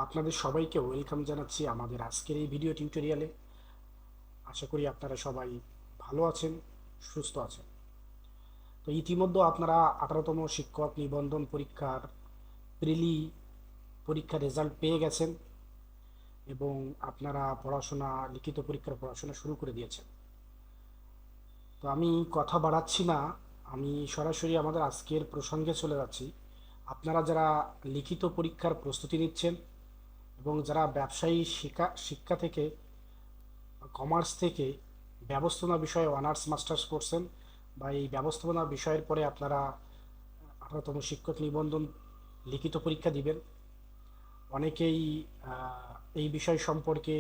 আপনাদের সবাইকে ওয়েলকাম জানাচ্ছি আমাদের আজকের এই ভিডিও টিউটোরিয়ালে। আশা করি আপনারা সবাই ভালো আছেন, সুস্থ আছেন। তো ইতিমধ্যে আপনারা 18তম শিক্ষক নিবন্ধন পরীক্ষার প্রিলি পরীক্ষার রেজাল্ট পেয়ে গেছেন এবং আপনারা লিখিত পরীক্ষার পড়াশোনা শুরু করে দিয়েছেন। তো আমি কথা বাড়াচ্ছি না, আমি সরাসরি আমাদের আজকের প্রসঙ্গে চলে যাচ্ছি। আপনারা যারা লিখিত পরীক্ষার প্রস্তুতি নিচ্ছেন এবং যারা ব্যবসায়ী শিক্ষা থেকে কমার্স থেকে ব্যবস্থাপনা বিষয়ে অনার্স মাস্টার্স করছেন বা এই ব্যবস্থাপনা বিষয়ের পরে আপনারা 18তম শিক্ষক নিবন্ধন লিখিত পরীক্ষা দিবেন, অনেকেই এই বিষয় সম্পর্কে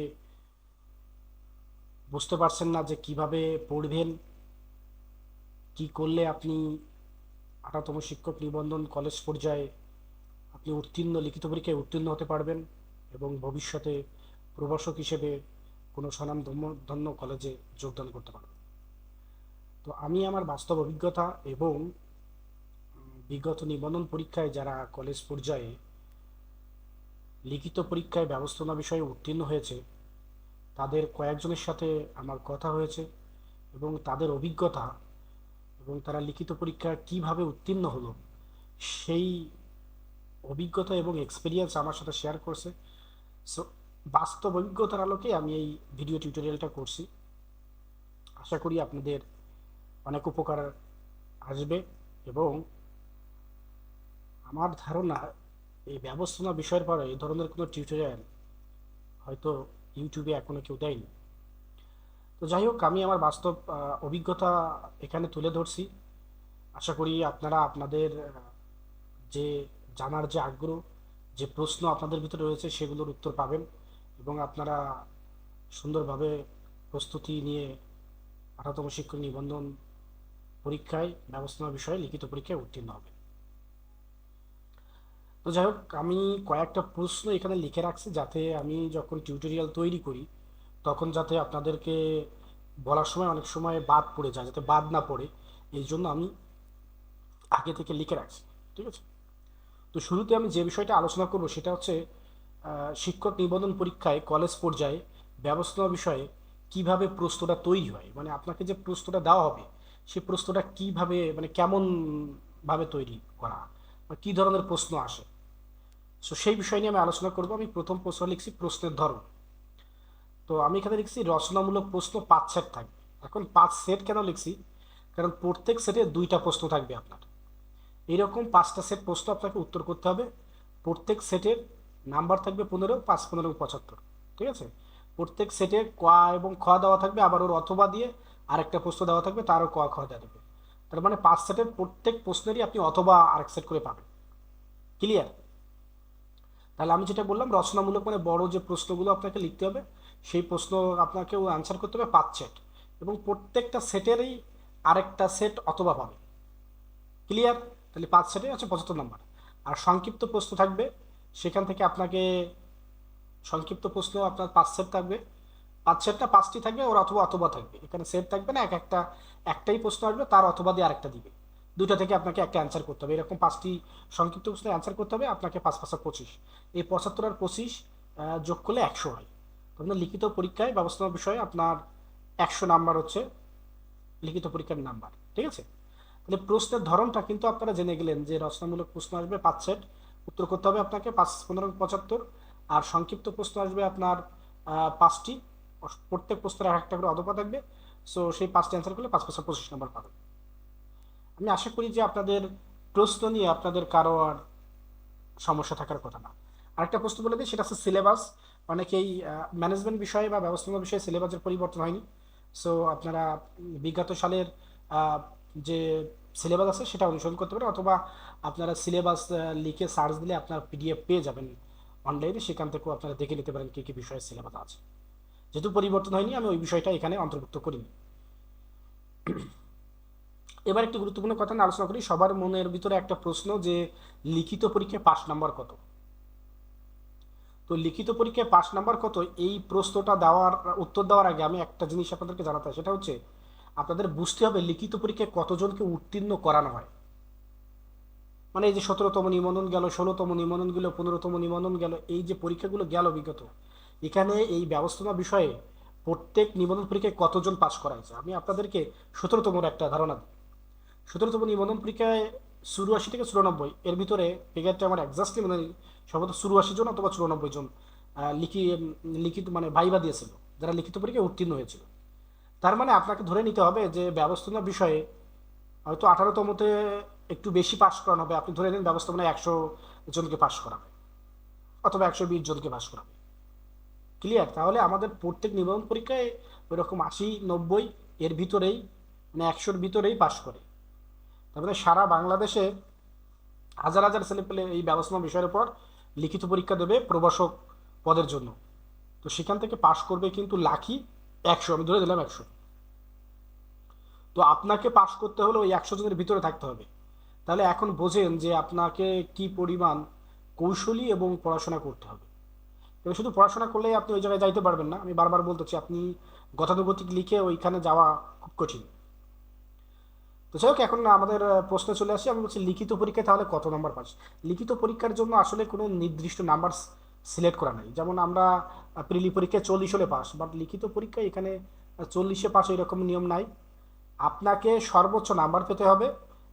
বুঝতে পারছেন না যে কিভাবে পড়বেন, কি করলে আপনি 18তম শিক্ষক নিবন্ধন কলেজ পর্যায়ে আপনি লিখিত পরীক্ষায় উত্তীর্ণ হতে পারবেন এবং ভবিষ্যতে প্রভাষক হিসেবে কোনো স্বনামধন্য কলেজে যোগদান করতে পারবেন। তো আমি আমার বাস্তব অভিজ্ঞতা এবং বিগত নিবন্ধন পরীক্ষায় যারা কলেজ পর্যায়ে লিখিত পরীক্ষায় ব্যবস্থাপনা বিষয়ে উত্তীর্ণ হয়েছে তাদের কয়েকজনের সাথে আমার কথা হয়েছে এবং তাদের অভিজ্ঞতা এবং তারা লিখিত পরীক্ষা কিভাবে উত্তীর্ণ হলো সেই অভিজ্ঞতা এবং এক্সপিরিয়েন্স আমার সাথে শেয়ার করছে। সো বাস্তব অভিজ্ঞতার আলোকে আমি এই ভিডিও টিউটোরিয়ালটা করছি। আশা করি আপনাদের অনেক উপকার আসবে এবং আমার ধারণা এই ব্যবস্থাপনা বিষয়ের পরে এই ধরনের কোনো টিউটোরিয়াল হয়তো ইউটিউবে এখনো কেউ দেয়নি। তো যাই হোক, আমি আমার বাস্তব অভিজ্ঞতা এখানে তুলে ধরছি। আশা করি আপনারা আপনাদের যে জানার যে আগ্রহ, যে প্রশ্ন আপনাদের ভিতরে রয়েছে সেগুলোর উত্তর পাবেন এবং আপনারা সুন্দরভাবে প্রস্তুতি নিয়ে 18তম শিক্ষক নিবন্ধন পরীক্ষায় ব্যবস্থাপনা বিষয়ে লিখিত পরীক্ষায় উত্তীর্ণ হবে। তো যাই হোক, আমি কয়েকটা প্রশ্ন এখানে লিখে রাখছি যাতে আমি যখন টিউটোরিয়াল তৈরি করি তখন যাতে আপনাদেরকে বলার সময় অনেক সময় বাদ পড়ে যায়, যাতে বাদ না পড়ে এই জন্য আমি আগে থেকে লিখে রাখছি। ঠিক আছে, তো শুরুতে আমি যে বিষয়টা আলোচনা করব সেটা হচ্ছে শিক্ষক নিবন্ধন পরীক্ষায় কলেজ পর্যায়ে ব্যবস্থাপনা বিষয়ে কিভাবে প্রশ্নটা তৈরি হয়, মানে আপনাকে যে প্রশ্নটা দেওয়া হবে সেই প্রশ্নটা কিভাবে, মানে কেমন ভাবে তৈরি করা বা কী ধরনের প্রশ্ন আসে। সো সেই বিষয় নিয়ে আমি আলোচনা করব। আমি প্রথম প্রশ্ন লিখছি প্রশ্নের ধরন। তো আমি এখানে লিখছি রচনামূলক প্রশ্ন 5 সেট থাকবে। এখন 5 সেট কেন লিখছি, কারণ প্রত্যেক সেটে 2টা প্রশ্ন থাকবে আপনার। এইরকম 5টা সেট প্রশ্ন আপনাকে উত্তর করতে হবে। প্রত্যেক সেটের নাম্বার থাকবে 15, 5, 15, 75। ঠিক আছে, প্রত্যেক সেটে ক এবং খ দেওয়া থাকবে, আবার ওর অথবা দিয়ে আরেকটা প্রশ্ন দেওয়া থাকবে, তারও ক খ দেওয়া থাকবে। তার মানে 5 সেটের প্রত্যেক প্রশ্নেরই আপনি অথবা আরেক সেট করে পাবেন। ক্লিয়ার? তাহলে আমি যেটা বললাম রচনামূলক মানে বড় যে প্রশ্নগুলো আপনাকে লিখতে হবে সেই প্রশ্ন আপনাকেও অ্যান্সার করতে হবে 5 সেট, এবং প্রত্যেকটা সেটেরই আরেকটা সেট অথবা পাবে। ক্লিয়ার? তাহলে 5 সেটে আছে 75 নাম্বার। আর সংক্ষিপ্ত প্রশ্ন থাকবে, সেখান থেকে আপনাকে সংক্ষিপ্ত প্রশ্ন আপনার 5 সেট থাকবে। 5 সেটটা 5টি থাকবে, ওর অথবা অথবা থাকবে, এখানে সেট থাকবে না। একটাই প্রশ্ন আসবে, তার অথবা দিয়ে আরেকটা দিবে। দুইটা থেকে আপনাকে একটা অ্যান্সার করতে হবে। এরকম 5টি সংক্ষিপ্ত প্রশ্নের অ্যান্সার করতে হবে আপনাকে। 5 5 25, এই 75 আর 25 যোগ করলে 100 হয়। আপনার লিখিত পরীক্ষায় ব্যবস্থাপনা বিষয়ে আপনার 100 নাম্বার হচ্ছে লিখিত পরীক্ষার নাম্বার। ঠিক আছে, তাহলে প্রশ্নের ধরনটা কিন্তু আপনারা জেনে গেলেন যে রচনামূলক প্রশ্ন আসবে 5 সেট, উত্তর করতে হবে আপনাকে 5 15 75। আর সংক্ষিপ্ত প্রশ্ন আসবে আপনার 5টি, প্রত্যেক প্রশ্নের একটা করে অথবা থাকবে। সো সেই 5টি অ্যান্সার করলে 5 5 25 নাম্বার পাবেন। আমি আশা করি যে আপনাদের প্রশ্ন নিয়ে আপনাদের কারো আর সমস্যা থাকার কথা না। আরেকটা প্রশ্ন বলে দিই, সেটা হচ্ছে সিলেবাস। অনেকেই ম্যানেজমেন্ট বিষয়ে বা ব্যবস্থাপনা বিষয়ে সিলেবাসের পরিবর্তন হয়নি। সো আপনারা বিগত সালের যে সিলেবাস আছে সেটা অনুসরণ করতে পারেন, অথবা আপনারা সিলেবাস লিখে সার্চ দিলে আপনার পিডিএফ পেয়ে যাবেন অনলাইনে, সেখান থেকেও আপনারা দেখে নিতে পারেন কী কী বিষয়ের সিলেবাস আছে। যেহেতু পরিবর্তন হয়নি আমি ওই বিষয়টা এখানে অন্তর্ভুক্ত করিনি। এবার একটি গুরুত্বপূর্ণ কথা নিয়ে আলোচনা করি। সবার মনের ভিতরে একটা প্রশ্ন যে লিখিত পরীক্ষায় পাস নাম্বার কত। তো লিখিত পরীক্ষায় পাস নাম্বার কত, এই প্রশ্নটা উত্তর দেওয়ার আগে আমি একটা জিনিস আপনাদেরকে জানাতে হয়, সেটা হচ্ছে আপনাদের বুঝতে হবে লিখিত পরীক্ষায় কতজনকে উত্তীর্ণ করানো হয়। মানে এই যে 17তম নিবন্ধন গেল, 16তম নিবন্ধন গেল, 15তম নিবন্ধন গেল, এই যে পরীক্ষাগুলো গেল বিগত, এখানে এই ব্যবস্থাপনা বিষয়ে প্রত্যেক নিবন্ধন পরীক্ষায় কতজন পাশ করাইছে আমি আপনাদেরকে 17তমর একটা ধারণা দিই। 17তম নিবন্ধন পরীক্ষায় 84 থেকে 94, এর ভিতরে ফিগারটা আমার এক্সাক্টলি মানে সম্ভবত 84 জন অথবা 94 জন লিখিত মানে ভাইবা দিয়েছিল, যারা লিখিত পরীক্ষায় উত্তীর্ণ হয়েছিল। তার মানে আপনাকে ধরে নিতে হবে যে ব্যবস্থাপনা বিষয়ে হয়তো 18তমতে একটু বেশি পাশ করানো হবে, আপনি ধরে নিন ব্যবস্থাপনায় 100 জনকে পাশ করাবে অথবা 120 জনকে পাশ করাবে। ক্লিয়ার? তাহলে আমাদের প্রত্যেক নিবন্ধন পরীক্ষায় ওই রকম 80-90 এর ভিতরেই, মানে 100-র ভিতরেই পাশ করে। তারপরে সারা বাংলাদেশে হাজার হাজার ছেলেপেলে এই ব্যবস্থাপনা বিষয়ের উপর লিখিত পরীক্ষা দেবে প্রভাষক পদের জন্য। তো সেখান থেকে পাশ করবে কিন্তু লাখি 100, আমি ধরে দিলাম 100। তো আপনাকে পাশ করতে হলে ওই 100 জনের ভিতরে থাকতে হবে। তাহলে এখন বোঝেন যে আপনাকে কি পরিমাণ কৌশলী এবং পড়াশোনা করতে হবে। এবং শুধু পড়াশোনা করলেই আপনি ওই জায়গায় যাইতে পারবেন না, আমি বারবার বলতেছি, আপনি গতানুগতিক লিখে ওইখানে যাওয়া খুব কঠিন। তো যাই হোক, এখন আমাদের প্রশ্নে চলে আসি। আমি বলছি লিখিত পরীক্ষায় তাহলে কত নাম্বার পাস। লিখিত পরীক্ষার জন্য আসলে কোনো নির্দিষ্ট নাম্বার সিলেক্ট করা নাই। যেমন আমরা প্রিলি পরীক্ষায় 40 হলে পাস, বাট লিখিত পরীক্ষায় এখানে 40-এ পাস এরকম নিয়ম নাই। আপনাকে সর্বোচ্চ নাম্বার পেতে হবে।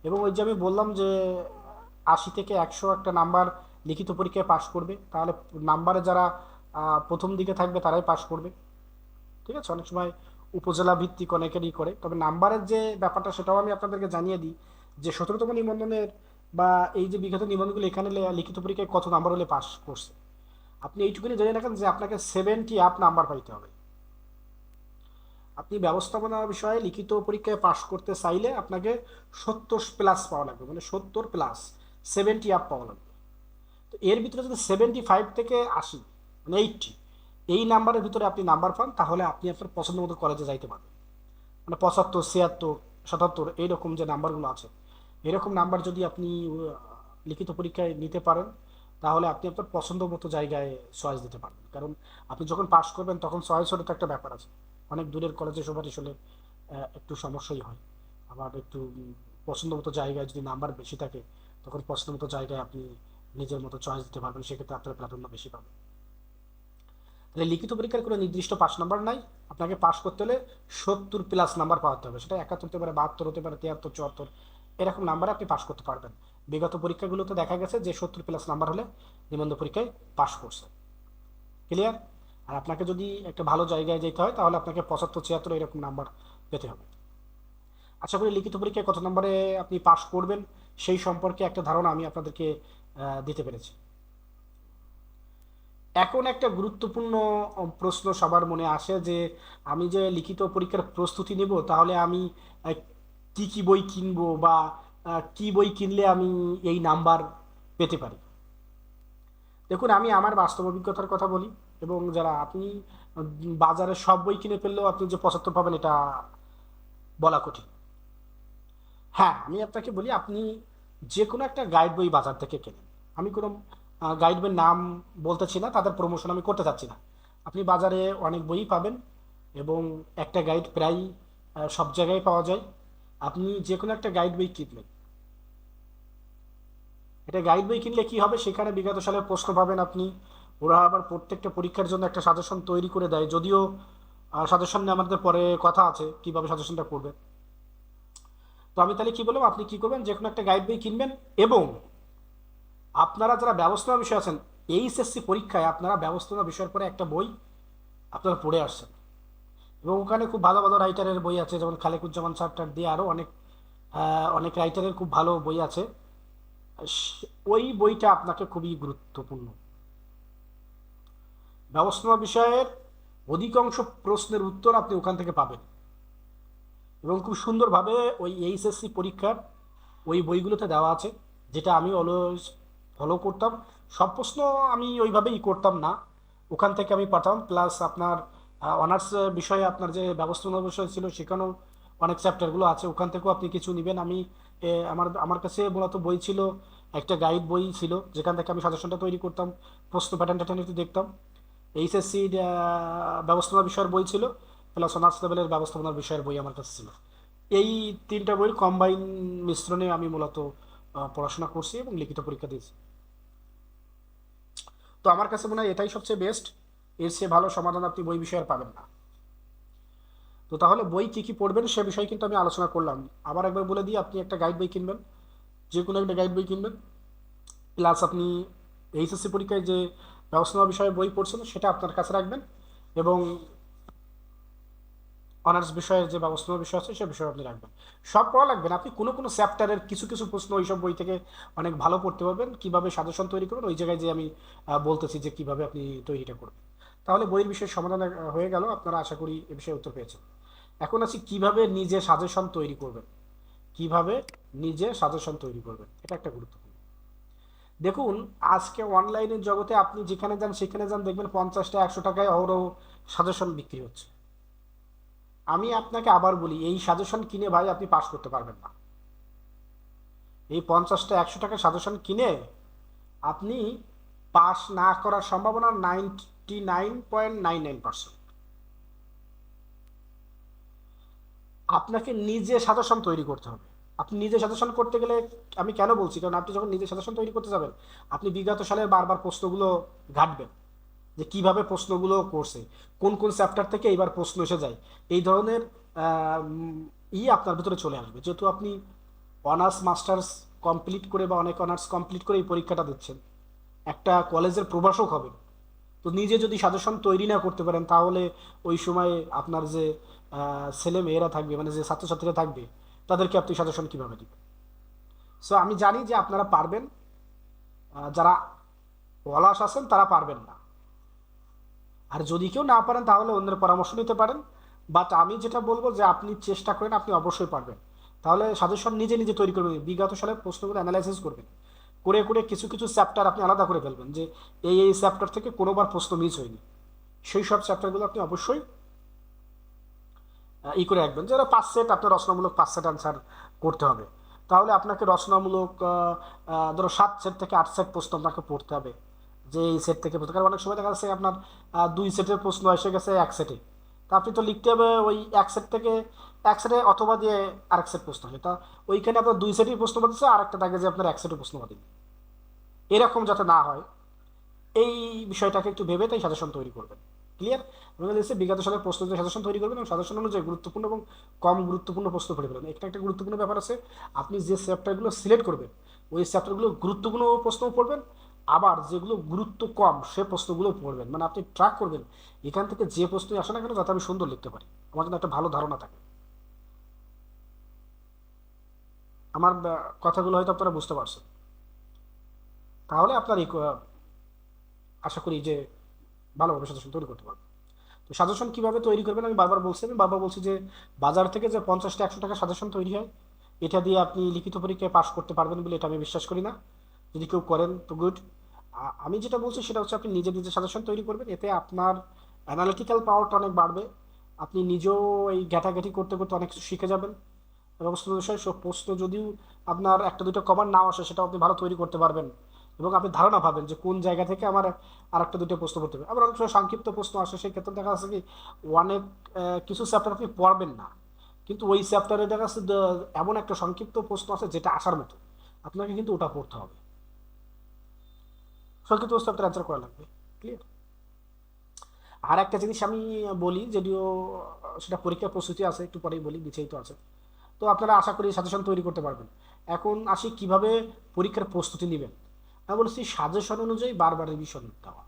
এবং ওই যে আমি বললাম যে 80 থেকে 100 একটা নাম্বার লিখিত পরীক্ষায় পাশ করবে, তাহলে নাম্বারে যারা প্রথম দিকে থাকবে তারাই পাশ করবে। ঠিক আছে? অনেক সময় উপজেলা ভিত্তিক অনেকেরই করে, তবে নাম্বারের যে ব্যাপারটা সেটাও আমি আপনাদেরকে জানিয়ে দিই যে 17তম নিবন্ধনের বা এই যে বিগত নিবন্ধনগুলো, এখানে লিখিত পরীক্ষায় কত নাম্বার হলে পাস করছে। আপনি এইটুকুনি জেনে রাখেন যে আপনাকে 70 আপ নাম্বার পাইতে হবে। আপনি ব্যবস্থাপনা বিষয়ে লিখিত পরীক্ষায় পাশ করতে চাইলে আপনাকে 70+ পাওয়া লাগবে, মানে 70+, 70 আপ পাওয়া লাগবে। তো এর ভিতরে যদি 75 থেকে 80, মানে 80, এই নাম্বারের ভিতরে আপনি নাম্বার পান, তাহলে আপনি আপনার পছন্দ মতো কলেজে যাইতে পারবেন। মানে 75, 76, 77 এইরকম যে নাম্বারগুলো আছে, এরকম নাম্বার যদি আপনি লিখিত পরীক্ষায় নিতে পারেন, তাহলে আপনি আপনার পছন্দ মতো জায়গায় চয়েস দিতে পারবেন। কারণ আপনি যখন পাস করবেন তখন চয়েসেরও তো একটা ব্যাপার আছে। অনেক দূরের কলেজে সুপারিশ হলে একটু সমস্যাই হয়। আবার একটু পছন্দ মতো জায়গায় যদি নাম্বার বেশি থাকে, তখন পছন্দ মতো জায়গায় আপনি নিজের মতো চয়েস দিতে পারবেন, সেক্ষেত্রে আপনার প্রাধান্য বেশি পাবে। তাহলে লিখিত পরীক্ষার কোনো নির্দিষ্ট পাস নাম্বার নাই। আপনাকে পাস করতে হলে 70+ নাম্বার পাওয়াতে হবে। সেটা 71 হতে পারে, 72 হতে পারে, 73, 74, এরকম নাম্বারে আপনি পাস করতে পারবেন। বিগত পরীক্ষাগুলোতে দেখা গেছে যে 70+ নাম্বার হলে নিবন্ধন পরীক্ষায় পাস করছে। ক্লিয়ার? আর আপনাকে যদি একটা ভালো জায়গায় যেতে হয়, তাহলে আপনাকে 75, 76 এরকম নাম্বার পেতে হবে। আশা করি লিখিত পরীক্ষায় কত নম্বরে আপনি পাস করবেন সেই সম্পর্কে একটা ধারণা আমি আপনাদেরকে দিতে পেরেছি। এখন একটা গুরুত্বপূর্ণ প্রশ্ন সবার মনে আসে যে আমি যে লিখিত পরীক্ষার প্রস্তুতি নেব, তাহলে আমি কি কি বই কিনবো বা কি বই কিনলে আমি এই নাম্বার পেতে পারি। দেখুন, আমি আমার বাস্তব অভিজ্ঞতার কথা বলি, এবং যারা আপনি বাজারে সব বই কিনে ফেললেও আপনি যে 75 পাবেন এটা বলা কঠিন। হ্যাঁ, আমি আপনাকে বলি, আপনি যে কোনো একটা গাইড বই বাজার থেকে কেনেন। আমি কোনো গাইড বইয়ের নাম বলতেছি না, তাদের প্রমোশন আমি করতে চাচ্ছি না। আপনি বাজারে অনেক বই পাবেন, এবং একটা গাইড প্রায় সব জায়গায় পাওয়া যায়। আপনি যে কোনো একটা গাইড বই কিনবেন। এটা গাইড বই কিনলে কি হবে, সেখানে বিগত সালের প্রশ্ন পাবেন আপনি। ওরা আবার প্রত্যেকটা পরীক্ষার জন্য একটা সাজেশন তৈরি করে দেয়, যদিও সাজেশন নিয়ে আমাদের পরে কথা আছে কিভাবে সাজেশনটা করবে। তো আমি তাহলে কি বললাম, আপনি কি করবেন, যে কোনো একটা গাইড বই কিনবেন। এবং আপনারা যারা ব্যবস্থাপনা বিষয় আছেন, এইচএসসি পরীক্ষায় আপনারা ব্যবস্থাপনা বিষয়ের পরে একটা বই আপনারা পড়ে আসছেন, এবং ওখানে খুব ভালো ভালো রাইটারের বই আছে, যেমন খালেকুজ্জামান চ্যাপ্টার দিয়ে আরও অনেক অনেক রাইটারের খুব ভালো বই আছে। ওই বইটা আপনাকে খুবই গুরুত্বপূর্ণ। ব্যবস্থাপনা বিষয়ের অধিকাংশ প্রশ্নের উত্তর আপনি ওখান থেকে পাবেন, এবং খুব সুন্দরভাবে ওই এইচএসসি পরীক্ষার ওই বইগুলোতে দেওয়া আছে, যেটা আমি অলওয়েজ ফলো করতাম। সব প্রশ্ন আমি ওইভাবেই করতাম না, ওখান থেকে আমি পাঠাম। প্লাস আপনার অনার্স বিষয়ে আপনার যে ব্যবস্থাপনা বিষয় ছিল, সেখানেও অনেক চ্যাপ্টারগুলো আছে, ওখান থেকেও আপনি কিছু নেবেন। আমি আমার আমার কাছে মূলত বই ছিল, একটা গাইড বই ছিল, যেখান থেকে আমি সাজেশনটা তৈরি করতাম, প্রশ্ন প্যাটার্ন ট্যাটার্ন একটু দেখতাম। এইচএসসি ব্যবস্থাপনা বিষয়ের বই ছিল, প্লাস অনার্স লেভেলের ব্যবস্থাপনার বিষয়ের বই আমার কাছে ছিল। এই তিনটা বইয়ের কম্বাইন মিশ্রণে আমি মূলত পড়াশোনা করছি এবং লিখিত পরীক্ষা দিয়েছি। তো আমার কাছে মনে হয় এটাই সবচেয়ে বেস্ট। এর চেয়ে ভালো সমাধান আপনি বই বিষয়ে আর পাবেন না। তো তাহলে বই কী কী পড়বেন সে বিষয়ে কিন্তু আমি আলোচনা করলাম। আবার একবার বলে দিই, আপনি একটা গাইড বই কিনবেন, যে কোনো একটা গাইড বই কিনবেন, প্লাস আপনি এইচএসসি পরীক্ষায় যে ব্যবস্থাপনা বিষয়ে বই পড়ছেন সেটা আপনার কাছে রাখবেন, এবং অনার্স বিষয়ের যে ব্যবস্থাপনা বিষয় আছে সে বিষয়ে আপনি রাখবেন। সব পড়া লাগবে না, আপনি কোনো কোনো চ্যাপ্টারের কিছু কিছু প্রশ্ন ওইসব বই থেকে অনেক ভালো পড়তে পারবেন। কীভাবে সাজেশন তৈরি করবেন ওই জায়গায় যে আমি বলতেছি যে কীভাবে আপনি তৈরিটা করবেন। তাহলে বইয়ের বিষয়ে সমাধান হয়ে গেল, আপনারা আশা করি এ বিষয়ে উত্তর পেয়েছেন। এখন আছি কিভাবে নিজে সাজেশন তৈরি করবেন। কিভাবে নিজে সাজেশন তৈরি করবেন এটা একটা গুরুত্বপূর্ণ। দেখুন, আজকে অনলাইনের জগতে আপনি যেখানে যান সেখানে যান, দেখবেন 50টা 100 টাকায় অহরহ সাজেশন বিক্রি হচ্ছে। আমি আপনাকে আবার বলি, এই সাজেশন কিনে ভাই আপনি পাস করতে পারবেন না। এই 50টা 100 টাকার সাজেশন কিনে আপনি পাস না করার সম্ভাবনা 99.99%। আপনাকে নিজে সাজেশন তৈরি করতে হবে। আপনি নিজে সাজেশন করতে গেলে, আমি কেন বলছি, কারণ আপনি যখন নিজে সাজেশন তৈরি করতে যাবেন আপনি বিগত সালের বারবার প্রশ্নগুলো ঘাটবেন, যে কিভাবে প্রশ্নগুলো করছে, কোন কোন চ্যাপ্টার থেকে এইবার প্রশ্ন এসে যায়, এই ধরনের আপনার ভিতরে চলে আসবে। যেহেতু আপনি অনার্স মাস্টার্স কমপ্লিট করে বা অনেক অনার্স কমপ্লিট করে এই পরীক্ষাটা দিচ্ছেন, একটা কলেজের প্রভাষক হবেন, তো নিজে যদি সাজেশন তৈরি না করতে পারেন তাহলে ওই সময় আপনার যে ছেলে মেয়েরা থাকবে, মানে যে ছাত্রছাত্রীরা থাকবে, তাদেরকে আপনি সাজেশন কিভাবে দিবেন। সো আমি জানি যে আপনারা পারবেন, যারা পলাশ আছেন তারা পারবেন না। আর যদি কেউ না পারেন তাহলে অন্যের পরামর্শ নিতে পারেন। বাট আমি যেটা বলবো যে আপনি চেষ্টা করেন, আপনি অবশ্যই পারবেন। তাহলে সাজেশন নিজে নিজে তৈরি করবেন, বিগত সালের প্রশ্নগুলো অ্যানালাইসিস করবেন, করে করে কিছু কিছু চ্যাপ্টার আপনি আলাদা করে ফেলবেন, যে এই চ্যাপ্টার থেকে কোনোবার প্রশ্ন মিস হয়নি, সেই সব চ্যাপ্টারগুলো আপনি অবশ্যই করে রাখবেন। যারা 5 সেট আপনার রচনামূলক 5 সেট আনসার করতে হবে, তাহলে আপনাকে রচনামূলক ধরো 7 সেট থেকে 8 সেট প্রশ্ন আপনাকে পড়তে হবে, যে এই সেট থেকে পড়তে। কারণ অনেক সময় দেখা যাচ্ছে আপনার 2 সেটের প্রশ্ন এসে গেছে 1 সেটে, তা আপনি তো লিখতে হবে ওই 1 সেট থেকে 1 সেটে, অথবা দিয়ে আরেক সেট প্রশ্ন হবে, তা ওইখানে আপনার 2 সেটই প্রশ্ন পাচ্ছে, আর একটা থাকে যে আপনার 1 সেটে প্রশ্ন পাবেন। এরকম যাতে না হয় এই বিষয়টাকে একটু ভেবে তাই সাজেশন তৈরি করবেন। ক্লিয়ার? এবং লিখছে বিগত সালের প্রশ্ন যে সাজেশন তৈরি করবেন, এবং সাজেশন অনুযায়ী গুরুত্বপূর্ণ এবং কম গুরুত্বপূর্ণ প্রশ্ন পড়ে ফেলেন। একটা একটা গুরুত্বপূর্ণ ব্যাপার আছে, আপনি যে চ্যাপ্টারগুলো সিলেক্ট করবেন ওই চ্যাপ্টারগুলো গুরুত্বপূর্ণ প্রশ্ন পড়বেন, আবার যেগুলো গুরুত্ব কম সে প্রশ্নগুলো পড়বেন। মানে আপনি ট্র্যাক করবেন এখান থেকে যে প্রশ্নই আসে না কেন যাতে আমি সুন্দর লিখতে পারি, আমার জন্য একটা ভালো ধারণা থাকে। আমার কথাগুলো হয়তো আপনারা বুঝতে পারছেন। তাহলে আপনার আশা করি যে ভালোভাবে সাজেশন তৈরি করতে পারবেন। তো সাজেশন কিভাবে তৈরি করবেন আমি বারবার বলছি যে বাজার থেকে যে 50টা 100 টাকা সাজেশন তৈরি হয়, এটা দিয়ে আপনি লিখিত পরীক্ষায় পাশ করতে পারবেন বলে এটা আমি বিশ্বাস করি না। যদি কেউ করেন তো গুড। আমি যেটা বলছি সেটা হচ্ছে আপনি নিজে নিজে সাজেশন তৈরি করবেন, এতে আপনার অ্যানালিটিক্যাল পাওয়ারটা অনেক বাড়বে। আপনি নিজেও এই ঘাটাঘাটি করতে করতে অনেক কিছু শিখে যাবেন, এবং বিষয় সব প্রশ্ন যদিও আপনার একটা দুটো কমান নাও আসে সেটাও আপনি ভালো তৈরি করতে পারবেন, এবং আপনি ধারণা পাবেন যে কোন জায়গা থেকে আমার আর একটা দুটো প্রশ্ন করতে হবে। আবার অনেক সময় সংক্ষিপ্ত প্রশ্ন আসে, সেই ক্ষেত্রে দেখা যাচ্ছে কি অনেক কিছু চ্যাপ্টার আপনি পড়বেন না, কিন্তু ওই চ্যাপ্টারে দেখা যাচ্ছে এমন একটা সংক্ষিপ্ত প্রশ্ন আছে যেটা আসার মতো, আপনাকে কিন্তু ওটা পড়তে হবে। সংক্ষিপ্ত প্রশ্ন আপনার অ্যান্সার করা লাগবে। ক্লিয়ার? আর একটা জিনিস আমি বলি, যদিও সেটা পরীক্ষার প্রস্তুতি আছে, একটু পরেই বলি, বিছাইত আছে। তো আপনারা আশা করি সাজেশন তৈরি করতে পারবেন। এখন আসি কিভাবে পরীক্ষার প্রস্তুতি নেবেন। আমি বলছি সাজেশন অনুযায়ী বারবার রিভিশন দেওয়া।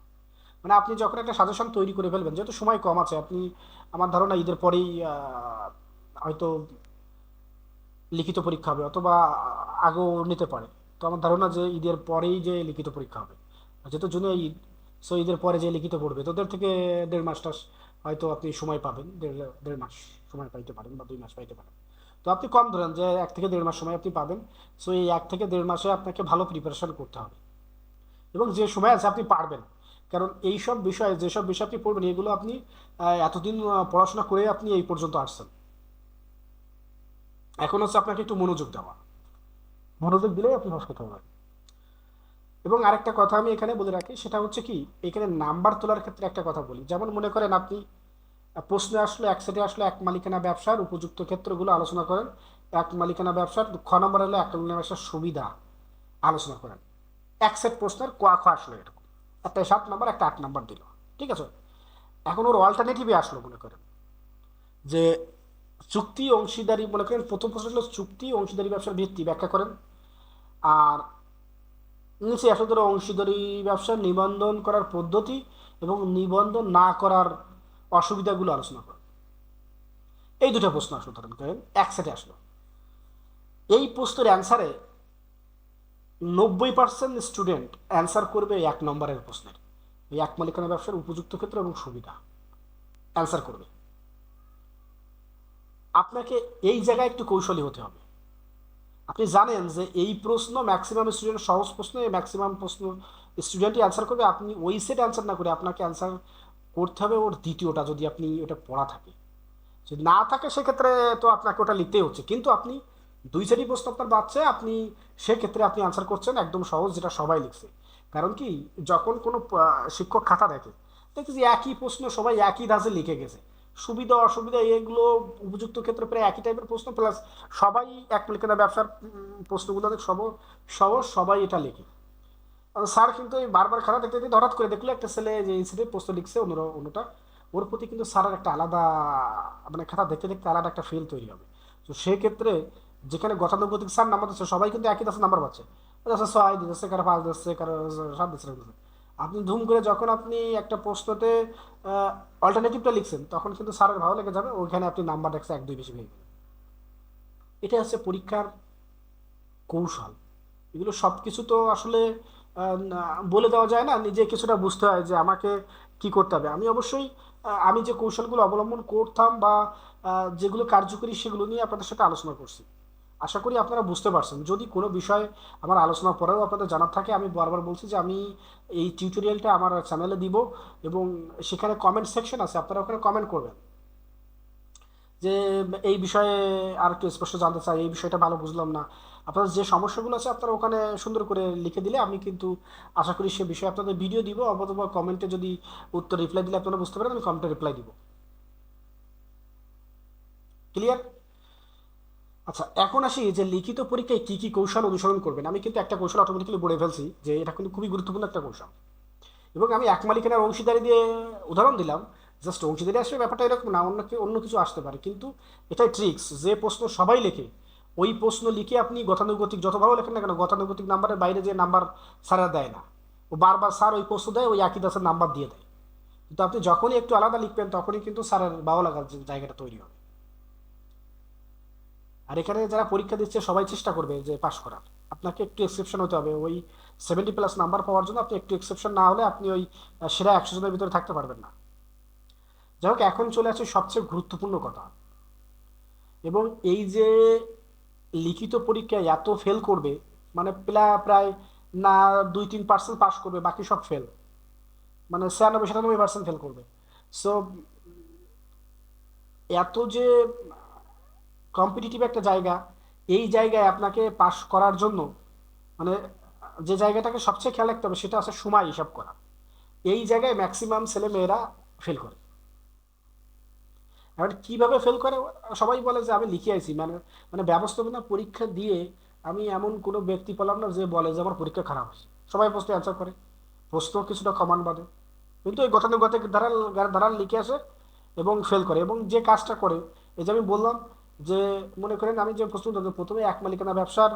মানে আপনি যখন একটা সাজেশন তৈরি করে ফেলবেন, যেহেতু সময় কম আছে, আপনি আমার ধারণা ঈদের পরেই হয়তো লিখিত পরীক্ষা হবে, অথবা আগেও নিতে পারে। তো আমার ধারণা যে ঈদের পরেই যে লিখিত পরীক্ষা হবে, যেহেতু জুনে ঈদ, সো ঈদের পরে যে লিখিত পড়বে তোদের থেকে 1.5 মাস হয়তো আপনি সময় পাবেন, দেড় মাস সময় পাইতে পারেন, বা 2 মাস পাইতে পারেন। তো আপনি কম ধরেন যে 1 থেকে 1.5 মাস সময় আপনি পাবেন। সো এই 1 থেকে 1.5 মাসে আপনাকে ভালো প্রিপারেশন করতে হবে, এবং যে সময় আছে আপনি পারবেন। কারণ এইসব বিষয়ে, যেসব বিষয় আপনি পড়বেন এগুলো আপনি এতদিন পড়াশোনা করে আপনি এই পর্যন্ত আসছেন। এখন হচ্ছে আপনাকে একটু মনোযোগ দেওয়া, মনোযোগ দিলেই আপনি পাস করতে পারবেন। এবং আরেকটা কথা আমি এখানে বলে রাখি, সেটা হচ্ছে কি, এখানে নাম্বার তোলার ক্ষেত্রে একটা কথা বলি। যেমন মনে করেন আপনি প্রশ্নে আসলে এক সেটে আসলে এক মালিকানা ব্যবসার উপযুক্ত ক্ষেত্রগুলো আলোচনা করেন। এক মালিকানা ব্যবসার খ নম্বর হলো এক মালিকানা ব্যবসার সুবিধা, আলোচনা করেন। এক সেট প্রশ্নের ক খ আসলো এরকম, একটা 7 নাম্বার একটা 8 নাম্বার দিল, ঠিক আছে। এখন ওর অল্টারনেটিভে আসলো, মনে করেন যে চুক্তি অংশীদারি, মনে করেন প্রথম প্রশ্ন হলো চুক্তি অংশীদারি ব্যবসার ভিত্তি ব্যাখ্যা করেন। আর নিচে আসলে ধরো অংশীদারি ব্যবসার নিবন্ধন করার পদ্ধতি এবং নিবন্ধন না করার অসুবিধাগুলো আলোচনা করেন। এই দুটো প্রশ্ন আসলো, ধরেন করেন এক সেটে আসলো। এই প্রশ্নের অ্যান্সারে 90% স্টুডেন্ট অ্যান্সার করবে 1 নম্বরের প্রশ্নের, এই এক মালিকানা ব্যবসার উপযুক্ত ক্ষেত্র এবং সুবিধা অ্যান্সার করবে। আপনাকে এই জায়গায় একটু কৌশলী হতে হবে। আপনি জানেন যে এই প্রশ্ন ম্যাক্সিমাম স্টুডেন্ট সহজ প্রশ্ন, ম্যাক্সিমাম প্রশ্ন স্টুডেন্টই অ্যান্সার করবে। আপনি ওই সেট অ্যান্সার না করে আপনাকে অ্যান্সার করতে হবে ওর দ্বিতীয়টা, যদি আপনি ওটা পড়া থাকে। যদি না থাকে সেক্ষেত্রে তো আপনাকে ওটা লিখতেই হচ্ছে, কিন্তু আপনি দুই সেটই প্রশ্ন আপনার বাচ্চা, আপনি সেক্ষেত্রে আপনি আনসার করছেন একদম সহজ, যেটা সবাই লিখছে। কারণ কি, যখন কোনো শিক্ষক খাতা দেখে, দেখি যে একই প্রশ্ন সবাই একই ধাঁচে লিখে গেছে, সুবিধা অসুবিধা এগুলো উপযুক্ত ক্ষেত্রে প্রায় একই টাইপের প্রশ্ন, প্লাস সবাই এক মালিকানা ব্যবসার প্রশ্নগুলো অনেক সহজ, সবাই এটা লিখে। স্যার কিন্তু এই বারবার খাতা দেখতে দেখতে হঠাৎ করে দেখলো একটা ছেলে যে এই সেটে প্রশ্ন লিখছে অন্যটা, ওর প্রতি কিন্তু স্যারের একটা আলাদা, মানে খাতা দেখতে দেখতে আলাদা একটা ফিল তৈরি হবে। তো সেক্ষেত্রে যেখানে গতানুগতিক স্যার নাম্বার দিচ্ছে, সবাই কিন্তু একই দাসে নাম্বার পাচ্ছে, আচ্ছা 6 দিচ্ছে, কারো 5 দিচ্ছে, কারো 7 দিচ্ছে। আপনি ধুম করে যখন আপনি একটা প্রশ্নতে অল্টারনেটিভটা লিখছেন, তখন কিন্তু স্যারের ভালো লেগে যাবে, ওইখানে আপনি নাম্বার দেখছে 1 2 বেশি পেয়ে গেলেন। এটা হচ্ছে পরীক্ষার কৌশল। এগুলো সব কিছু তো আসলে বলে দেওয়া যায় না, নিজে কিছুটা বুঝতে হয় যে আমাকে কি করতে হবে। আমি অবশ্যই আমি যে কৌশলগুলো অবলম্বন করতাম বা যেগুলো কার্যকরী সেগুলো নিয়ে আপনাদের সাথে আলোচনা করছি। আশা করি আপনারা বুঝতে পারছেন। যদি কোনো বিষয় আমার আলোচনার পরেও আপনাদের জানার থাকে, আমি বারবার বলছি যে আমি এই টিউটোরিয়ালটা আমার চ্যানেলে দিব, এবং সেখানে কমেন্ট সেকশন আছে, আপনারা ওখানে কমেন্ট করবেন যে এই বিষয়ে আর একটু স্পষ্ট জানতে চাই, এই বিষয়টা ভালো বুঝলাম না। আপনাদের যে সমস্যাগুলো আছে আপনারা ওখানে সুন্দর করে লিখে দিলে আমি কিন্তু আশা করি সে বিষয়ে আপনাদের ভিডিও দিব, অথবা কমেন্টে যদি উত্তর রিপ্লাই দিলে আপনারা বুঝতে পারেন, আমি কমেন্টে রিপ্লাই দিব। ক্লিয়ার? আচ্ছা, এখন আসি যে লিখিত পরীক্ষায় কি কি কৌশল অনুসরণ করবেন। আমি কিন্তু একটা কৌশল অটোমেটিক্যালি বলে ফেলছি, যে এটা কিন্তু খুবই গুরুত্বপূর্ণ একটা কৌশল, এবং আমি এক মালিকানার অংশীদারি দিয়ে উদাহরণ দিলাম। জাস্ট অংশীদারি আসবে ব্যাপারটা এরকম না, অন্য কিছু আসতে পারে, কিন্তু এটাই ট্রিক্স। যে প্রশ্ন সবাই লেখে, ওই প্রশ্ন লিখে আপনি গতানুগতিক যত ভালো লেখেন না কেন, গতানুগতিক নাম্বারের বাইরে যে নাম্বার স্যারেরা দেয় না, ও বারবার স্যার ওই প্রশ্ন দেয়, ওই একই দাসের নাম্বার দিয়ে দেয়। কিন্তু আপনি যখনই একটু আলাদা লিখবেন, তখনই কিন্তু স্যারের ভালো লাগার জায়গাটা তৈরি হবে। আর এখানে যারা পরীক্ষা দিচ্ছে সবাই চেষ্টা করবে যে পাশ করার। আপনাকে একটু এক্সেপশন হতে হবে, ওই 70+ নাম্বার পাওয়ার জন্য আপনি একটু এক্সেপশন না হলে আপনি ওই সেরা 100 জনের ভিতরে থাকতে পারবেন না। যাই হোক, এখন চলে আসে সবচেয়ে গুরুত্বপূর্ণ কথা। এবং এই যে লিখিত পরীক্ষায় এত ফেল করবে, মানে প্রায় না 2-3% পাস করবে, বাকি সব ফেল, মানে 96-97% ফেল করবে। সো এত যে কম্পিটিটিভ একটা জায়গা, এই জায়গায় আপনাকে পাস করার জন্য, মানে যে জায়গাটাকে সবচেয়ে খেয়াল রাখতে হবে সেটা আছে সময় হিসাব করা। এই জায়গায় ম্যাক্সিমাম ছেলে মেয়েরা ফেল করে। এবার কিভাবে ফেল করে, সবাই বলে যে আমি লিখে আইছি, মানে মানে ব্যবস্থাপনা পরীক্ষা দিয়ে আমি এমন কোনো ব্যক্তি পেলাম না যে বলে যে আমার পরীক্ষা খারাপ হয়েছে। সবাই প্রশ্ন অ্যান্সার করে, প্রশ্ন কিছুটা কমান বাদে, কিন্তু ওই গতানুগতিক ধারার লিখে আসে এবং ফেল করে। এবং যে কাজটা করে, এই যে আমি বললাম যে, মনে করেন আমি যে প্রশ্ন প্রথমে এক মালিকানা ব্যবসার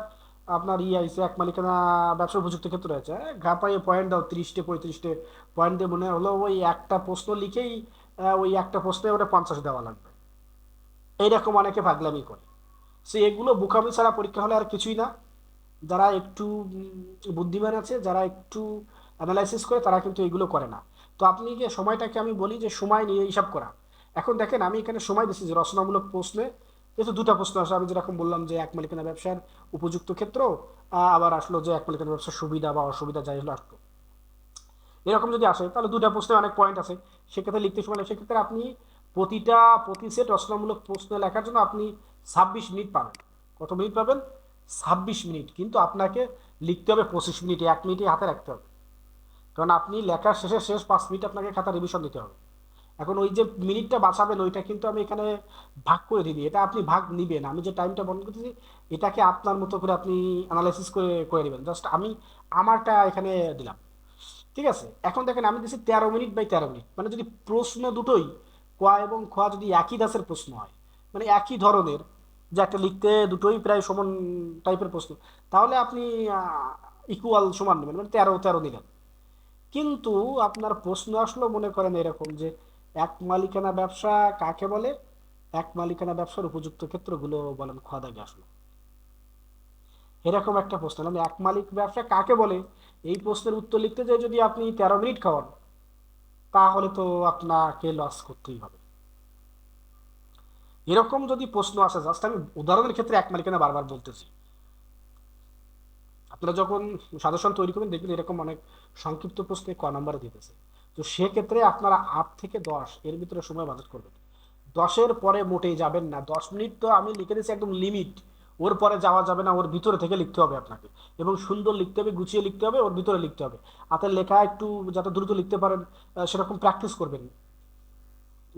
আপনার আইসে, এক মালিকানা ব্যবসার উপযুক্ত ক্ষেত্রে আছে, ঘাপাইয়ে পয়েন্ট দাও 30টে 35টে পয়েন্ট দিয়ে, মনে হলো ওই একটা প্রশ্ন লিখেই ওই একটা প্রশ্নে ওটা 50 দেওয়া লাগবে। এইরকম অনেকে পাগলামি করে। সে এগুলো বোকামি ছাড়া পরীক্ষা হলে আর কিছুই না। যারা একটু বুদ্ধিমান আছে, যারা একটু অ্যানালাইসিস করে, তারা কিন্তু এগুলো করে না। তো আপনি যে সময়টাকে আমি বলি যে সময় নিয়ে হিসাব করা। এখন দেখেন আমি এখানে সময় দিচ্ছি যে রচনামূলক প্রশ্নে যেহেতু দুটা প্রশ্ন আসে, আমি যেরকম বললাম যে এক মালিকানা ব্যবসার উপযুক্ত ক্ষেত্র, আবার আসলো যে এক মালিকানা ব্যবসার সুবিধা বা অসুবিধা যাই হলো আসলো, এরকম যদি আসে তাহলে দুটা প্রশ্নে অনেক পয়েন্ট আছে, সেক্ষেত্রে লিখতে সময় লাগে। সেক্ষেত্রে আপনি প্রতি সেট রচনামূলক প্রশ্ন লেখার জন্য আপনি 26 মিনিট পাবেন। কত মিনিট পাবেন? 26 মিনিট। কিন্তু আপনাকে লিখতে হবে 25 মিনিট, 1 মিনিটই হাতে রাখতে হবে, কারণ আপনি লেখার শেষ 5 মিনিট আপনাকে খাতা রিভিশন দিতে হবে। এখন ওই যে মিনিটটা বাঁচাবেন ওইটা কিন্তু আমি এখানে ভাগ করে দিই, এটা আপনি ভাগ নিবেন, আমি যে টাইমটা বন্ধ করতেছি এটাকে আপনার মতো করে আপনি অ্যানালাইসিস করে করে নেবেন, জাস্ট আমি আমারটা এখানে দিলাম। ঠিক আছে, এখন দেখেন আমি দিচ্ছি 13 মিনিট বাই 13 মিনিট, মানে যদি প্রশ্ন দুটোই কোয়া এবং খোয়া যদি একই দাসের প্রশ্ন হয়, মানে একই ধরনের, যে একটা লিখতে দুটোই প্রায় সমান টাইপের প্রশ্ন, তাহলে আপনি ইকুয়াল সমান নেবেন, মানে 13 13 নিলেন। কিন্তু আপনার প্রশ্ন আসলো মনে করেন এরকম যে এক মালিকানা ব্যবসা কাকে বলে, এক মালিকানা ব্যবসার উপযুক্ত ক্ষেত্রগুলো বলেন, খোয়া দাগে আসলো এরকম একটা প্রশ্ন, মানে এক মালিক ব্যবসা কাকে বলে, এই প্রশ্নের উত্তর লিখতে যাই যদি আপনি 13 মিনিট খাওয়ান, তাহলে তো আপনাকে লস করতেই হবে। এরকম যদি প্রশ্ন আসে, জাস্ট আমি উদাহরণের ক্ষেত্রে এক মালিকানা বারবার বলতেছি, আপনারা যখন সাজেশন তৈরি করবেন দেখবেন এরকম অনেক সংক্ষিপ্ত প্রশ্নে ক নাম্বারে দিতেছে। তো সেক্ষেত্রে আপনারা 8 থেকে 10 এর ভিতরে সময় বাজেট করবেন, 10-এর পরে মোটেই যাবেন না। 10 মিনিট তো আমি লিখে দিয়েছি একদম লিমিট, ওর পরে যাওয়া যাবে না, ওর ভিতরে থেকে লিখতে হবে আপনাকে, এবং সুন্দর লিখতে হবে, গুছিয়ে লিখতে হবে, ওর ভিতরে লিখতে হবে। হাতের লেখা একটু যাতে দ্রুত লিখতে পারেন সেরকম প্র্যাকটিস করবেন,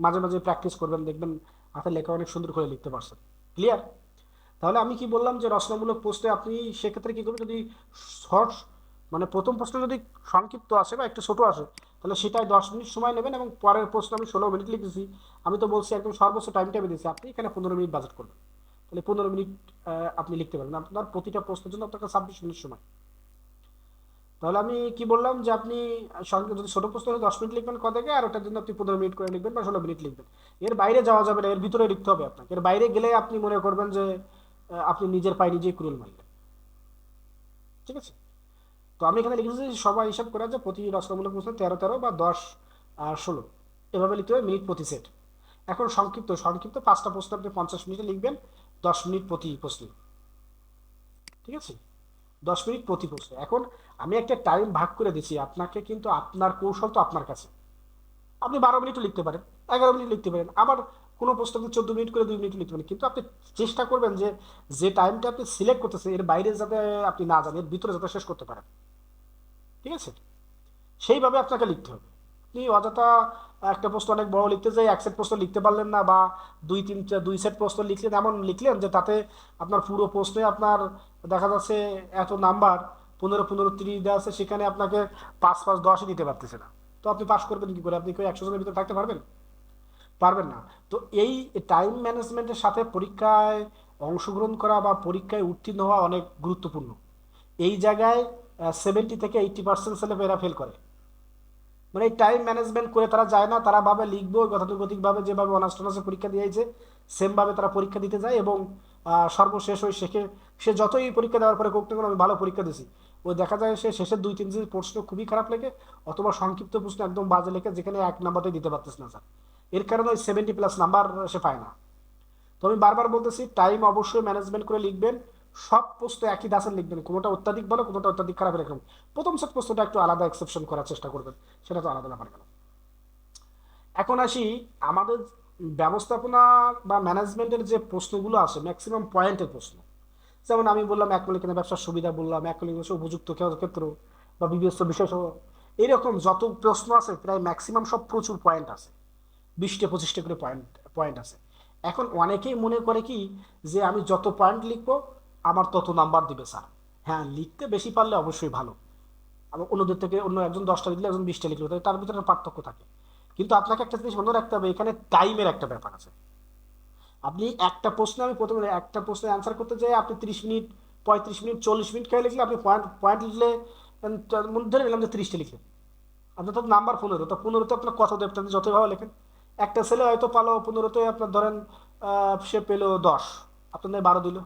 মাঝে মাঝে প্র্যাকটিস করবেন, দেখবেন হাতের লেখা অনেক সুন্দর করে লিখতে পারছেন। ক্লিয়ার? তাহলে আমি কি বললাম যে রচনামূলক প্রশ্নে আপনি সেক্ষেত্রে কি করবেন, যদি শর্ট, মানে প্রথম প্রশ্ন যদি সংক্ষিপ্ত আসে বা একটু ছোট আসে, তাহলে সেটাই 10 মিনিট সময় নেবেন, এবং পরের প্রশ্ন আমি 16 মিনিট লিখেছি, আমি তো বলছি একদম সর্বোচ্চ টাইম টেবিল দিয়েছি, আপনি এখানে 15 মিনিট বাজেট করবেন, তাহলে 15 মিনিট আপনি লিখতে পারবেন, আপনার প্রতিটা প্রশ্নের জন্য আপনাকে 26 মিনিট সময়। তাহলে আমি কি বললাম যে আপনি সঙ্গে যদি ছোট প্রশ্ন হলে 10 মিনিট লিখবেন ক থেকে, আর ওটার জন্য আপনি 15 মিনিট করে লিখবেন বা 16 মিনিট লিখবেন। এর বাইরে যাওয়া যাবে না, এর ভিতরে লিখতে হবে আপনাকে, এর বাইরে গেলে আপনি মনে করবেন যে আপনি নিজের পায়ে নিজেই কুড়ুল মারলেন। ঠিক আছে, তো আমি এখানে লিখেছি যে সবাই হিসাব করে যে প্রতি রচনামূলক প্রশ্ন 13 13 বা 10 আর 16 এভাবে লিখতে হবে, মিনিট প্রতি সেট। এখন সংক্ষিপ্ত সংক্ষিপ্ত 5টা প্রশ্ন আপনি 50 মিনিটে লিখবেন, 10 মিনিট প্রতি প্রশ্ন। ঠিক আছে, 10 মিনিট প্রতি প্রশ্ন। এখন আমি একটা টাইম ভাগ করে দিচ্ছি আপনাকে, কিন্তু আপনার কৌশল তো আপনার কাছে, আপনি 12 মিনিটও লিখতে পারেন, 11 মিনিট লিখতে পারেন, আবার কোনো প্রশ্ন আপনি 14 মিনিট করে 2 মিনিট লিখতে পারেন, কিন্তু আপনি চেষ্টা করবেন যে যে টাইমটা আপনি সিলেক্ট করতেছেন এর বাইরে যাতে আপনি না যান, এর ভিতরে যাতে শেষ করতে পারেন। ঠিক আছে, সেইভাবে আপনাকে লিখতে হবে। আপনি অযথা একটা প্রশ্ন অনেক বড় লিখতে যাই এক সেট প্রশ্ন লিখতে পারলেন না, বা দুই সেট প্রশ্ন লিখলেন, এমন লিখলেন যে তাতে আপনার পুরো প্রশ্নে আপনার দেখা যাচ্ছে এত নাম্বার 15 15 30 দেওয়া আছে, সেখানে আপনাকে 5 5 10ই দিতে পারতেছে না, তো আপনি পাস করবেন কি করে? আপনি কি 100 জনের ভিতরে থাকতে পারবেন? পারবেন না। তো এই টাইম ম্যানেজমেন্টের সাথে পরীক্ষায় অংশগ্রহণ করা বা পরীক্ষায় উত্তীর্ণ হওয়া অনেক গুরুত্বপূর্ণ। এই জায়গায় 70 থেকে 80% ছেলেমেয়েরা ফেল করে, মানে এই টাইম ম্যানেজমেন্ট করে তারা যায় না, তারা ভাবে লিখবো গতানুগতিক ভাবে, যেভাবে অনার্স টনার্সে পরীক্ষা দিয়েছে সেম ভাবে তারা পরীক্ষা দিতে যায়, এবং সর্বশেষ ওই শেখে, সে যতই পরীক্ষা দেওয়ার পরে কোক না কেন আমি ভালো পরীক্ষা দিছি, ওই দেখা যায় সে শেষের 2 3 প্রশ্ন খুবই খারাপ লেগে, অথবা সংক্ষিপ্ত প্রশ্ন একদম বাজে লেখে, যেখানে 1 নাম্বারটাই দিতে পারতেছে না স্যার, এর কারণে ওই 70+ নাম্বার সে পায় না। তো আমি বারবার বলতেছি টাইম অবশ্যই ম্যানেজমেন্ট করে লিখবেন, সব প্রশ্ন একই দাসের লিখবেন, কোনোটা অত্যাধিক ভালো কোনোটা অত্যাধিক খারাপ এরকম। প্রথম সেট প্রশ্নটা একটু আলাদা এক্সেপশন করার চেষ্টা করবেন, সেটা তো আলাদা ব্যাপার গেল। এখন আসি আমাদের ব্যবস্থাপনা বা ম্যানেজমেন্টের যে প্রশ্নগুলো আছে ম্যাক্সিমাম পয়েন্টের প্রশ্ন, যেমন আমি বললাম এক মালিকানা ব্যবসার সুবিধা, বললাম এক মালিকানা ব্যবসার উপযুক্ত ক্ষেত্র বা বিবেচ্য বিষয় সহ, এইরকম যত প্রশ্ন আছে প্রায় ম্যাক্সিমাম সব প্রচুর পয়েন্ট আছে, 20-25টা করে পয়েন্ট পয়েন্ট আছে। এখন অনেকেই মনে করে কি যে আমি যত পয়েন্ট লিখবো আমার তত নাম্বার দিবে স্যার। হ্যাঁ, লিখতে বেশি পারলে অবশ্যই ভালো, আবার অন্যদের থেকে অন্য একজন 10টা লিখলে একজন 20টা লিখলো, তার ভিতরে পার্থক্য থাকে। কিন্তু আপনাকে একটা জিনিস মনে রাখতে হবে, এখানে টাইমের একটা ব্যাপার আছে। আপনি একটা প্রশ্নে, আমি প্রথমে একটা প্রশ্নের অ্যান্সার করতে যাই আপনি 30 মিনিট 35 মিনিট 40 মিনিট খেয়ে লিখলে, আপনি পয়েন্ট পয়েন্ট লিখলে ধরে নিলাম যে 30টা লিখলেন, আপনার তো নাম্বার 15, তো 15তে আপনার কত দেবেন? আপনি যতই ভালো লেখেন, একটা ছেলে হয়তো পালো 15তে আপনার ধরেন সে পেলো 10, আপনার 12 দিল,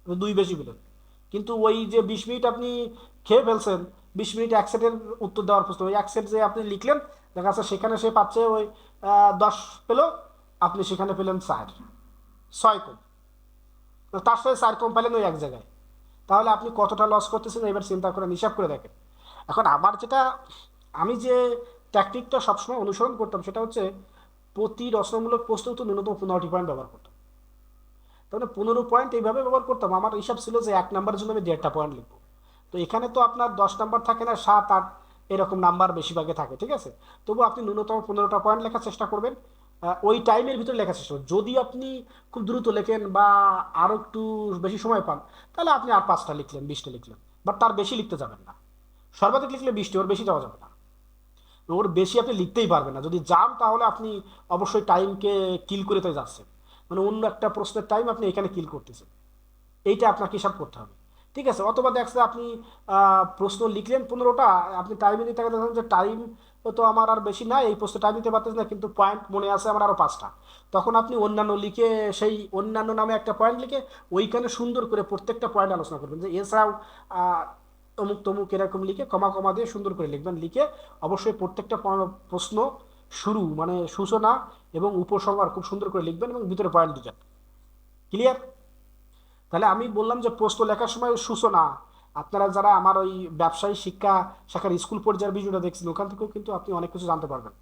আপনি 2 বেশি পেলেন। কিন্তু ওই যে 20 মিনিট আপনি খেয়ে ফেলছেন, 20 মিনিট এক সেটের উত্তর দেওয়ার প্রশ্ন, ওই এক সেট যে আপনি লিখলেন, দেখা যাচ্ছে সেখানে সে পাচ্ছে ওই 10 পেলো, আপনি সেখানে পেলেন 6 কম, তো তার সাথে 4 কম পেলেন ওই এক জায়গায়, তাহলে আপনি কতটা লস করতেছেন এবার চিন্তা করেন, হিসাব করে দেখেন। এখন আমার যেটা, আমি যে ট্যাকটিকটা সবসময় অনুসরণ করতাম সেটা হচ্ছে প্রতি রচনামূলক প্রশ্ন তো ন্যূনতম 15টি পয়েন্ট ব্যবহার করতাম, তাহলে 15 পয়েন্ট এইভাবে ব্যবহার করতাম। আমার হিসাব ছিল যে 1 নাম্বারের জন্য আমি 1.5টা পয়েন্ট লিখবো, তো এখানে তো আপনার 10 নাম্বার থাকে না, 7 8, এরকম নাম্বার বেশিরভাগে থাকে, ঠিক আছে। তবু আপনি ন্যূনতম 15টা পয়েন্ট লেখার চেষ্টা করবেন, ওই টাইমের ভিতরে লেখার চেষ্টা করবেন। যদি আপনি খুব দ্রুত লেখেন বা আরও একটু বেশি সময় পান, তাহলে আপনি আর 5টা লিখলেন, 20টা লিখলেন, বাট তার বেশি লিখতে যাবেন না। সর্বাধিক লিখলে 20টি, ওর বেশি যাওয়া যাবে না। ওর বেশি আপনি লিখতেই পারবেন না। যদি যান তাহলে আপনি অবশ্যই টাইমকে কিল করে তো যাচ্ছেন, মানে অন্য একটা প্রশ্নের টাইম আপনি এখানে কিল করতেছেন, এইটা আপনাকে হিসাব করতে হবে, ঠিক আছে। অথবা দেখছে আপনি প্রশ্ন লিখলেন 15টা, আপনি টাইমে দিতে দেখেন যে টাইম তো আমার আর বেশি নাই, এই প্রশ্নে টাইম দিতে পারতেছি না, কিন্তু পয়েন্ট মনে আছে আমার আরও 5টা। তখন আপনি অন্যান্য লিখে, সেই অন্যান্য নামে একটা পয়েন্ট লিখে ওইখানে সুন্দর করে প্রত্যেকটা পয়েন্ট আলোচনা করবেন, যে এছাড়াও আহ, অমুক তমুক এরকম লিখে কমা কমা দিয়ে সুন্দর করে লিখবেন। লিখে অবশ্যই প্রত্যেকটা প্রশ্ন শুরু মানে সূচনা এবং উপসংহার খুব সুন্দর করে লিখবেন এবং ভিতরে পয়েন্ট দিবেন। ক্লিয়ার? তাহলে আমি বললাম যে প্রশ্ন লেখার সময় সূচনা, আপনারা যারা আমার ওই ব্যবসায়ী শিক্ষা শাখার স্কুল পর্যায়ের ভিডিওটা দেখছেন, ওখান থেকেও কিন্তু আপনি অনেক কিছু জানতে পারবেন।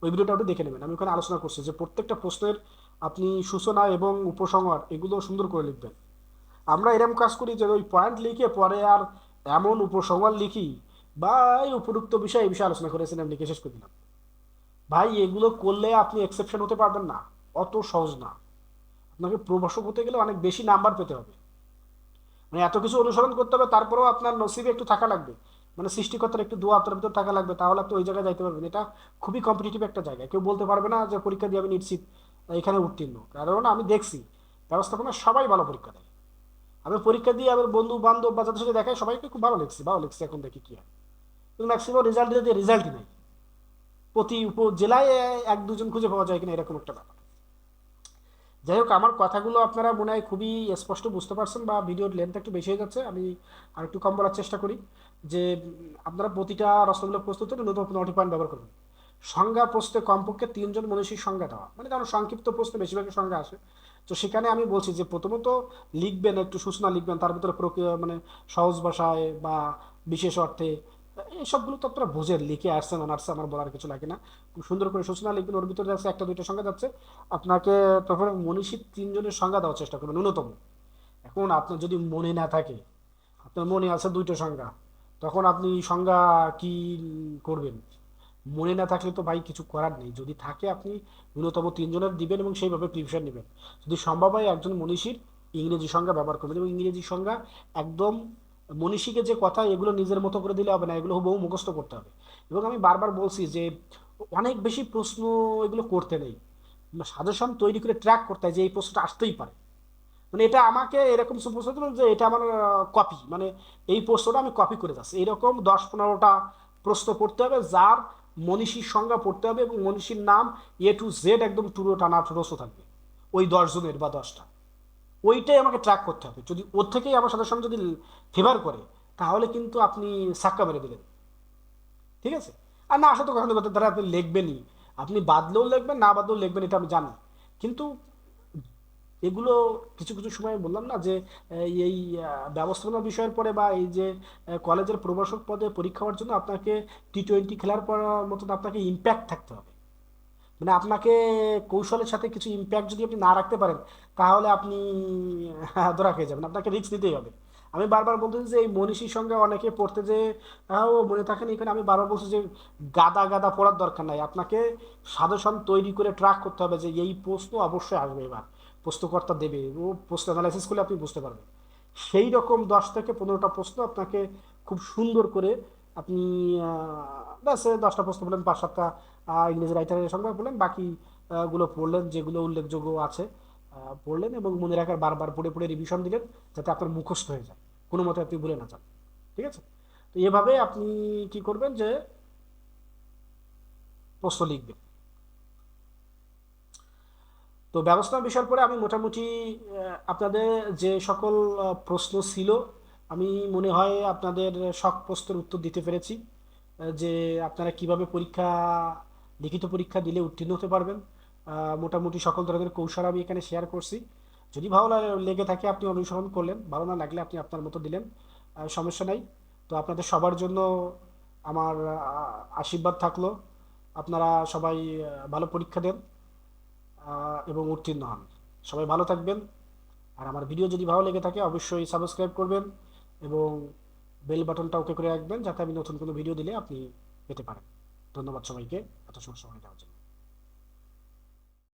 ওই ভিডিওটা একটু দেখে নেবেন, আমি ওখানে আলোচনা করছি যে প্রত্যেকটা প্রশ্নের আপনি সূচনা এবং উপসংহার এগুলো সুন্দর করে লিখবেন। আমরা এরকম কাজ করি যে ওই পয়েন্ট লিখে পরে আর এমন উপসংহার লিখি বা এই উপযুক্ত বিষয় এই বিষয়ে আলোচনা করেছিলাম লিখে শেষ করে দিলাম। ভাই এগুলো করলে আপনি এক্সেপশন হতে পারবেন না, অত সহজ না। আপনাকে প্রভাষক হতে গেলে অনেক বেশি নাম্বার পেতে হবে, মানে এত কিছু অনুসরণ করতে হবে, তারপরেও আপনার নসিবে একটু থাকা লাগবে, মানে সৃষ্টিকর্তার একটু দোয়া আপনার ভিতর থাকা লাগবে, তাহলে আপনি ওই জায়গায় যাইতে পারবেন। এটা খুবই কম্পিটিটিভ একটা জায়গা, কেউ বলতে পারবে না যে পরীক্ষা দিয়ে আমি নিশ্চিত এখানে উত্তীর্ণ, কারণ আমি দেখছি ব্যবস্থাপনা সবাই ভালো পরীক্ষা দেয়। আমি পরীক্ষা দিয়ে আমার বন্ধু বান্ধব বা যাদের সাথে দেখায় সবাইকে খুব ভালো লিখছি, ভালো লিখছি, এখন দেখি কি হয়। কিন্তু ম্যাক্সিমাম রেজাল্ট দিতে রেজাল্টই নাই, প্রতি উপজেলায় এক দুজন খুঁজে পাওয়া যায় কিনা এরকম একটা ব্যাপার। যাই হোক, আমার কথাগুলো আপনারা মনে হয় খুবই স্পষ্ট বুঝতে পারছেন, বা ভিডিওর লেন্থ একটু বেশি হয়ে যাচ্ছে, আমি আর একটু কম বলার চেষ্টা করি। যে আপনারা প্রতিটা রচনামূলক প্রস্তুতে ন্যূনতম 15টি পয়েন্ট ব্যবহার করবেন। সংজ্ঞা প্রশ্নে কমপক্ষে 3জন মনীষীর সংজ্ঞা দেওয়া, মানে কারণ সংক্ষিপ্ত প্রশ্নে বেশিরভাগই সংজ্ঞা আসে। তো সেখানে আমি বলছি যে প্রথমত লিখবেন, একটু সূচনা লিখবেন, তার ভিতরে প্রক্রিয়া মানে সহজ ভাষায় বা বিশেষ অর্থে, এইসবগুলো তো আপনারা বুঝেন, লিখে আসছেন অনার্সে, আমার বলার কিছু লাগে না। খুব সুন্দর করে সূচনা লিখবেন, ওর ভিতরে যাচ্ছে একটা দুইটা সংখ্যা যাচ্ছে, আপনাকে তখন মনীষীর 3জনের সংজ্ঞা দেওয়ার চেষ্টা করবেন ন্যূনতম। এখন আপনার যদি মনে না থাকে, আপনার মনে আছে 2টো সংজ্ঞা, তখন আপনি সংজ্ঞা কি করবেন? মনে না থাকলে তো ভাই কিছু করার নেই, যদি থাকে আপনি ন্যূনতম 3জনের দিবেন এবং সেইভাবে প্রিপারেশন নেবেন। যদি সম্ভব হয় একজন মনীষীর ইংরেজি সংজ্ঞা ব্যবহার করবেন, এবং ইংরেজি সংজ্ঞা একদম মনীষীকে যে কথা এগুলো নিজের মতো করে দিলে হবে না, এগুলো হুবহু মুখস্থ করতে হবে। এবং আমি বারবার বলছি যে অনেক বেশি প্রশ্ন এগুলো করতে নেই, সাজেশন তৈরি করে ট্র্যাক করতে হয় যে এই প্রশ্নটা আসতেই পারে, মানে এটা আমাকে এরকম প্রশ্ন দিল যে এটা আমার কপি, মানে এই প্রশ্নটা আমি কপি করে যাচ্ছি, এরকম 10-15টা প্রশ্ন পড়তে হবে, যার মনীষীর সংজ্ঞা পড়তে হবে এবং মনীষীর নাম A to Z একদম টুরো টানা টুরোসো থাকবে, ওই 10জনের বা 10টা, ওইটাই আমাকে ট্র্যাক করতে হবে। যদি ওর থেকেই আমার সাজেশন যদি ফেভার করে, তাহলে কিন্তু আপনি সাক্কা মেরে দিলেন, ঠিক আছে। আর না আসলে তো কখনো কথা দ্বারা আপনি লিখবেনই, আপনি বাদলেও লিখবেন, না বাদলেও লিখবেন, এটা আমি জানি। কিন্তু এগুলো কিছু কিছু সময় বললাম না যে এই ব্যবস্থাপনা বিষয়ের পরে বা এই যে কলেজের প্রভাষক পদে পরীক্ষা হওয়ার জন্য আপনাকে T20 খেলার পর মতন আপনাকে ইম্প্যাক্ট থাকতে হবে, মানে আপনাকে কৌশলের সাথে কিছু ইম্প্যাক্ট যদি আপনি না রাখতে পারেন, তাহলে আপনি ধরা খেয়ে যাবেন, আপনাকে রিস্ক নিতেই হবে। আমি বারবার বলতেছি যে এই মনীষীর সঙ্গে অনেকে পড়তে যে ও মনে থাকেন, এখানে আমি বারবার বলছি যে গাদা গাদা পড়ার দরকার নাই, আপনাকে সাজেশন তৈরি করে ট্র্যাক করতে হবে যে এই প্রশ্ন অবশ্যই আসবে, এবার প্রশ্নকর্তা দেবে, ও প্রশ্ন অ্যানালাইসিস করলে আপনি বুঝতে পারবেন। সেই রকম 10 থেকে 15টা প্রশ্ন আপনাকে খুব সুন্দর করে আপনি ব্যাস 10টা প্রশ্ন বললেন, 5-7টা ইংরেজি রাইটারের সংখ্যা বললেন, বাকি গুলো পড়লেন যেগুলো উল্লেখযোগ্য আছে, পড়লেন এবং মনে রাখার বারবার পড়ে পড়ে রিভিশন দিলেন, যাতে আপনার মুখস্থ হয়ে যায়, কোনো মতে আপনি ভুলে না যান, ঠিক আছে। তো এভাবে আপনি কি করবেন যে প্রশ্ন লিখবেন। তো ব্যবস্থাপনা বিষয়ের পরে আমি মোটামুটি আপনাদের যে সকল প্রশ্ন ছিল, আমি মনে হয় আপনাদের সব প্রশ্নের উত্তর দিতে পেরেছি। যে আপনারা কিভাবে পরীক্ষা, লিখিত পরীক্ষা দিলে উত্তীর্ণ হতে পারবেন, মোটামুটি সকল ধরনের কৌশল আমি এখানে শেয়ার করছি। যদি ভালো লেগে থাকে আপনি অনুসরণ করলেন, ভালো না লাগলে আপনি আপনার মতো দিলেন, সমস্যা নাই। তো আপনাদের সবার জন্য আমার আশীর্বাদ থাকলো, আপনারা সবাই ভালো পরীক্ষা দেন এবং উত্তীর্ণ হন। সবাই ভালো থাকবেন। আর আমার ভিডিও যদি ভালো লেগে থাকে অবশ্যই সাবস্ক্রাইব করবেন এবং বেল বাটনটা ওকে করে রাখবেন যাতে আমি নতুন কোনো ভিডিও দিলে আপনি পেতে পারেন। ধন্যবাদ সবাইকে এত সময় সময় দেওয়ার জন্য।